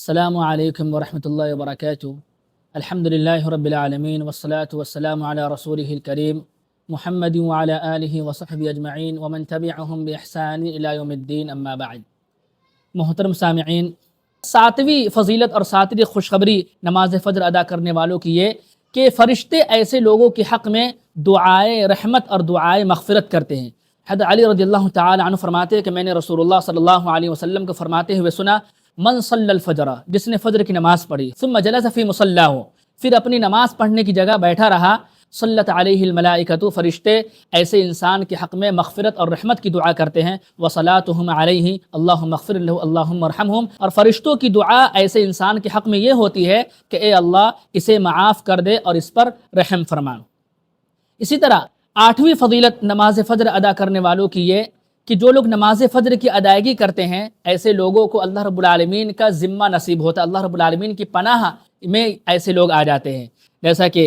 السلام علیکم ورحمۃ اللہ وبرکاتہ۔ الحمد للہ رب العالمین والصلاة والسلام علی رسولہ الکریم محمد وعلی آلہ وصحبہ اجمعین ومن تبعہم بإحسان الی یوم الدین، اما بعد۔ محترم سامعین، ساتویں فضیلت اور ساتویں خوشخبری نماز فجر ادا کرنے والوں کی یہ کہ فرشتے ایسے لوگوں کے حق میں دعائے رحمت اور دعائے مغفرت کرتے ہیں۔ حضرت علی رضی اللہ تعالی عنہ فرماتے ہیں کہ میں نے رسول اللہ صلی اللہ علیہ وسلم کو فرماتے ہوئے سنا، من صلی الفجر، جس نے فجر کی نماز پڑھی، ثم جلس فی مصلاہ، پھر اپنی نماز پڑھنے کی جگہ بیٹھا رہا، صلت علیہ الملائکۃ، فرشتے ایسے انسان کے حق میں مغفرت اور رحمت کی دعا کرتے ہیں، وصلاتہم علیہ اللہم اغفر لہ اللہم ارحمہم، اور فرشتوں کی دعا ایسے انسان کے حق میں یہ ہوتی ہے کہ اے اللہ اسے معاف کر دے اور اس پر رحم فرما۔ اسی طرح آٹھویں فضیلت نماز فجر ادا کرنے والوں کی یہ کہ جو لوگ نماز فجر کی ادائیگی کرتے ہیں ایسے لوگوں کو اللہ رب العالمین کا ذمہ نصیب ہوتا ہے، اللہ رب العالمین کی پناہ میں ایسے لوگ آ جاتے ہیں۔ جیسا کہ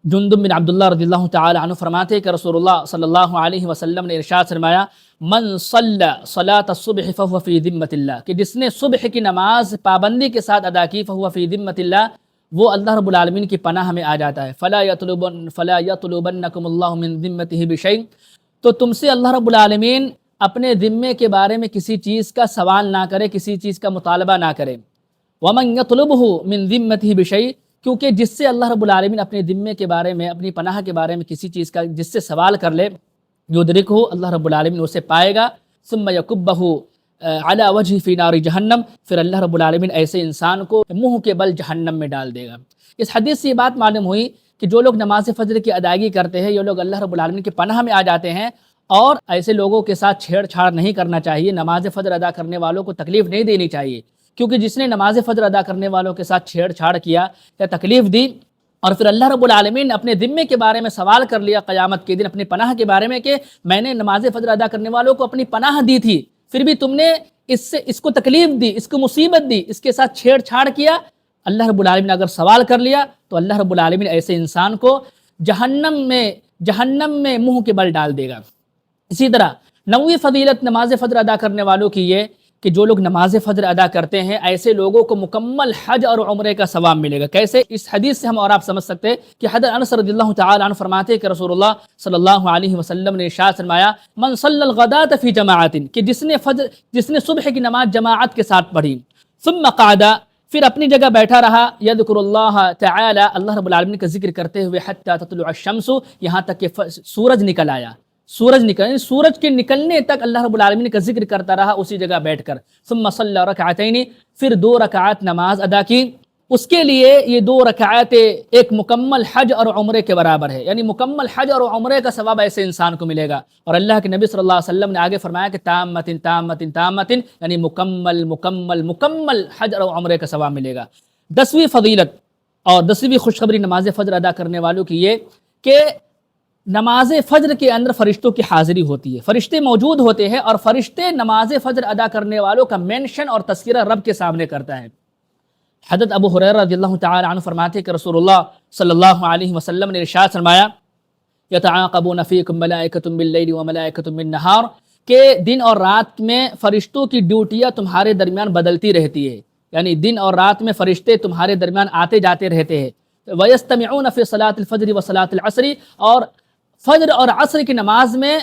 جندب بن عبداللہ رضی اللہ تعالی عنہ فرماتے ہیں کہ رسول اللہ صلی اللہ علیہ وسلم نے ارشاد فرمایا، من صلی صلاۃ الصبح فہو فی ذمۃ اللہ، کہ جس نے صبح کی نماز پابندی کے ساتھ ادا کی فہو فی ذمۃ اللہ، وہ اللہ رب العالمین کی پناہ میں آ جاتا ہے۔ فلا یطلبنکم اللہ من ذمتہ بشیء، تو تم سے اللہ رب العالمین اپنے ذمے کے بارے میں کسی چیز کا سوال نہ کرے، کسی چیز کا مطالبہ نہ کرے۔ ومن یطلبہ من ذمتہ بشیء، کیونکہ جس سے اللہ رب العالمین اپنے ذمے کے بارے میں، اپنی پناہ کے بارے میں کسی چیز کا جس سے سوال کر لے، یدرکہ، اللہ رب العالمین اسے پائے گا، ثم یکبہ علی وجہ فی نار جہنم، پھر اللہ رب العالمین ایسے انسان کو منہ کے بل جہنم میں ڈال دے گا۔ اس حدیث سے یہ بات معلوم ہوئی کہ جو لوگ نماز فجر کی ادائیگی کرتے ہیں یہ لوگ اللہ رب العالمین کی پناہ میں آ جاتے ہیں، اور ایسے لوگوں کے ساتھ چھیڑ چھاڑ نہیں کرنا چاہیے، نماز فجر ادا کرنے والوں کو تکلیف نہیں دینی چاہیے، کیونکہ جس نے نماز فجر ادا کرنے والوں کے ساتھ چھیڑ چھاڑ کیا یا تکلیف دی اور پھر اللہ رب العالمین نے اپنے ذمے کے بارے میں سوال کر لیا قیامت کے دن اپنی پناہ کے بارے میں کہ میں نے نماز فجر ادا کرنے والوں کو اپنی پناہ دی تھی، پھر بھی تم نے اس کو تکلیف دی، اس کو مصیبت دی، اس کے ساتھ چھیڑ چھاڑ کیا، اللہ رب العالمین نے اگر سوال کر لیا تو اللہ رب العالمین ایسے انسان کو جہنم میں منہ کے بل ڈال دے گا۔ اسی طرح نویں فضیلت نماز فجر ادا کرنے والوں کی یہ کہ جو لوگ نماز فجر ادا کرتے ہیں ایسے لوگوں کو مکمل حج اور عمرے کا ثواب ملے گا۔ کیسے؟ اس حدیث سے ہم اور آپ سمجھ سکتے ہیں کہ حضرت انس رضی اللہ تعالی عنہ فرماتے ہیں کہ رسول اللہ صلی اللہ علیہ وسلم نے ارشاد فرمایا، من صلی الغداۃ فی جماعت، کہ جس نے صبح کی نماز جماعت کے ساتھ پڑھی، ثم قعد، پھر اپنی جگہ بیٹھا رہا، یذکر اللہ تعالی، اللہ رب العالمین کا ذکر کرتے ہوئے، حتی تطلع الشمس، یہاں تک کہ سورج نکل آیا، سورج کے نکلنے تک اللہ رب العالمین کا ذکر کرتا رہا اسی جگہ بیٹھ کر، ثم صلی رکعتین، پھر 2 رکعات نماز ادا کی۔ اس کے لیے یہ 2 رکعتیں ایک مکمل حج اور عمرے کے برابر ہے، یعنی مکمل حج اور عمرے کا ثواب ایسے انسان کو ملے گا۔ اور اللہ کے نبی صلی اللہ علیہ وسلم نے آگے فرمایا کہ تامۃ تامۃ تامۃ، یعنی مکمل حج اور عمرے کا ثواب ملے گا۔ 10ویں فضیلت اور 10ویں خوشخبری نماز فجر ادا کرنے والوں کی یہ کہ نماز فجر کے اندر فرشتوں کی حاضری ہوتی ہے، فرشتے موجود ہوتے ہیں، اور فرشتے نماز فجر ادا کرنے والوں کا مینشن اور تذکرہ رب کے سامنے کرتا ہے۔ حضرت ابو ہریرہ رضی اللہ تعالی عنہ فرماتے ہیں کہ رسول اللہ صلی اللہ علیہ وسلم نے ارشاد فرمایا، یتعاقبون فیکم ملائکۃ باللیل وملائکۃ بالنہار، کہ دن اور رات میں فرشتوں کی ڈیوٹیاں تمہارے درمیان بدلتی رہتی ہے، یعنی دن اور رات میں فرشتے تمہارے درمیان آتے جاتے رہتے ہیں۔ ویستمعون فی صلاۃ الفجر وصلاۃ العصر، اور فجر اور عصر کی نماز میں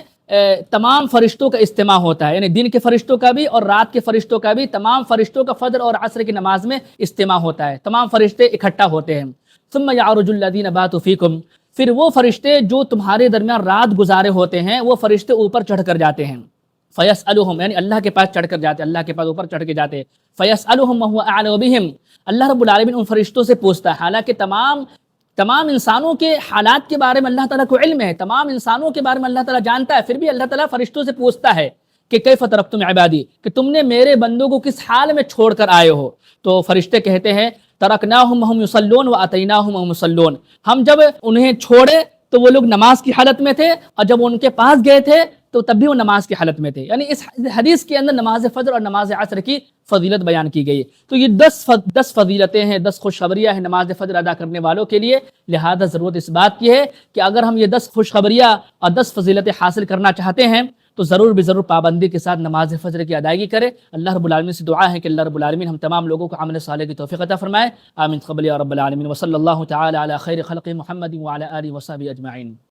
تمام فرشتوں کا اجتماع ہوتا ہے، یعنی دن کے فرشتوں کا بھی اور رات کے فرشتوں کا بھی، تمام فرشتوں کا فجر اور عصر کی نماز میں اجتماع ہوتا ہے، تمام فرشتے اکٹھا ہوتے ہیں۔ ثم یعرج الذین باتوا فیکم، پھر وہ فرشتے جو تمہارے درمیان رات گزارے ہوتے ہیں وہ فرشتے اوپر چڑھ کر جاتے ہیں، فیسألہم، یعنی اللہ کے پاس چڑھ کر جاتے، اللہ کے پاس اوپر چڑھ کے جاتے ہیں، فیسألہم وہو اعلم بہم، اللہ رب العالمین ان فرشتوں سے پوچھتا ہے، حالانکہ تمام انسانوں کے حالات کے بارے میں اللہ تعالیٰ کو علم ہے، تمام انسانوں کے بارے میں اللہ تعالیٰ جانتا ہے، پھر بھی اللہ تعالیٰ فرشتوں سے پوچھتا ہے کہ کیف ترکتم عبادی، کہ تم نے میرے بندوں کو کس حال میں چھوڑ کر آئے ہو؟ تو فرشتے کہتے ہیں ترکناہم وہم یصلون واتیناہم وہم یصلون، ہم جب انہیں چھوڑے تو وہ لوگ نماز کی حالت میں تھے، اور جب ان کے پاس گئے تھے تو تب بھی وہ نماز کی حالت میں تھے۔ یعنی اس حدیث کے اندر نماز فجر اور نماز عصر کی فضیلت بیان کی گئی۔ تو یہ 10 فضیلتیں ہیں، 10 خوشخبریاں ہیں نماز فجر ادا کرنے والوں کے لیے، لہذا ضرورت اس بات کی ہے کہ اگر ہم یہ 10 خوشخبریاں اور 10 فضیلتیں حاصل کرنا چاہتے ہیں تو ضرور ضرور پابندی کے ساتھ نماز فجر کی ادائیگی کرے۔ اللہ رب العالمین سے دعا ہے کہ اللہ رب العالمین ہم تمام لوگوں کو عمل صالح کی توفیق عطا فرمائے۔ آمین قبل یا رب العالمین، وصلی اللہ تعالی علی خیر خلق محمد وعلی آلہ وصحبہ اجمعین۔